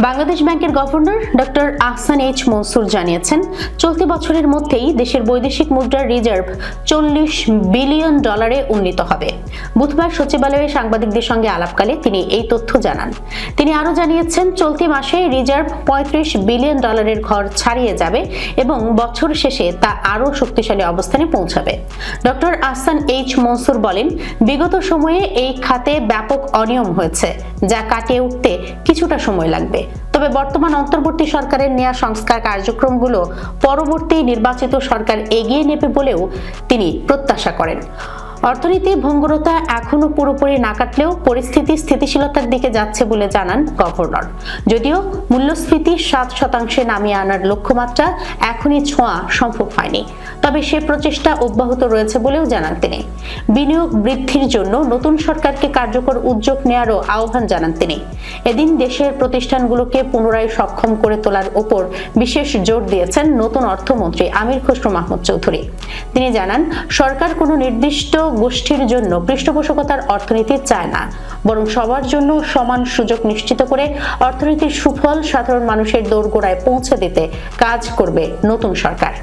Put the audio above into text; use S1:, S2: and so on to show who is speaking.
S1: বাংলাদেশ ব্যাংকের governor doctor Ahsan H Mansur জানিয়েছেন, চলতি বছরের মধ্যেই দেশের বৈদেশিক মুদ্রার রিজার্ভ $40 বিলিয়ন উন্নীত হবে। বুধবার সচিবালয়ে সাংবাদিকদের সঙ্গে আলাপকালে তিনি এই তথ্য জানান। তিনি আরও জানিয়েছেন, চলতি মাসে রিজার্ভ $35 বিলিয়ন ঘর ছাড়িয়ে যাবে এবং বছর শেষে তা আরও শক্তিশালী অবস্থানে পৌঁছাবে। ডক্টর আহসান এইচ মনসুর বলেন, বিগত সময়ে এই খাতে ব্যাপক অনিয়ম হয়েছে, যা কাটিয়ে উঠতে কিছুটা সময় লাগবে। তবে বর্তমান অন্তর্বর্তী সরকারের নেওয়া সংস্কার কার্যক্রমগুলো পরবর্তী নির্বাচিত সরকার এগিয়ে নেবে বলেও তিনি প্রত্যাশা করেন। অর্থনীতি ভঙ্গুরতা এখনো পুরোপুরি না কাটলেও পরিস্থিতি স্থিতিশীলতার দিকে যাচ্ছে বলে জানান গভর্নর। যদিও মূল্যস্ফীতি 7% নামিয়ে আনার লক্ষ্যমাত্রা এখনই ছোঁয়া সম্ভব হয়নি, তবে সে প্রচেষ্টা অব্যাহত রয়েছে বলেও জানান তিনি। বিনিয়োগ বৃদ্ধির জন্য নতুন সরকারকে কার্যকর উদ্যোগ নেওয়ারও আহ্বান জানান তিনি। এদিন দেশের প্রতিষ্ঠানগুলোকে পুনরায় সক্ষম করে তোলার উপর বিশেষ জোর দিয়েছেন নতুন অর্থমন্ত্রী আমির খসরু মাহমুদ চৌধুরী। তিনি জানান, সরকার কোনো নির্দিষ্ট গোষ্ঠীর জন্য পৃষ্ঠপোষকতার অর্থনীতি চায় না, বরং সবার জন্য সমান সুযোগ নিশ্চিত করে অর্থনীতির সুফল সাধারণ মানুষের দোরগোড়ায় পৌঁছে দিতে কাজ করবে নতুন সরকার।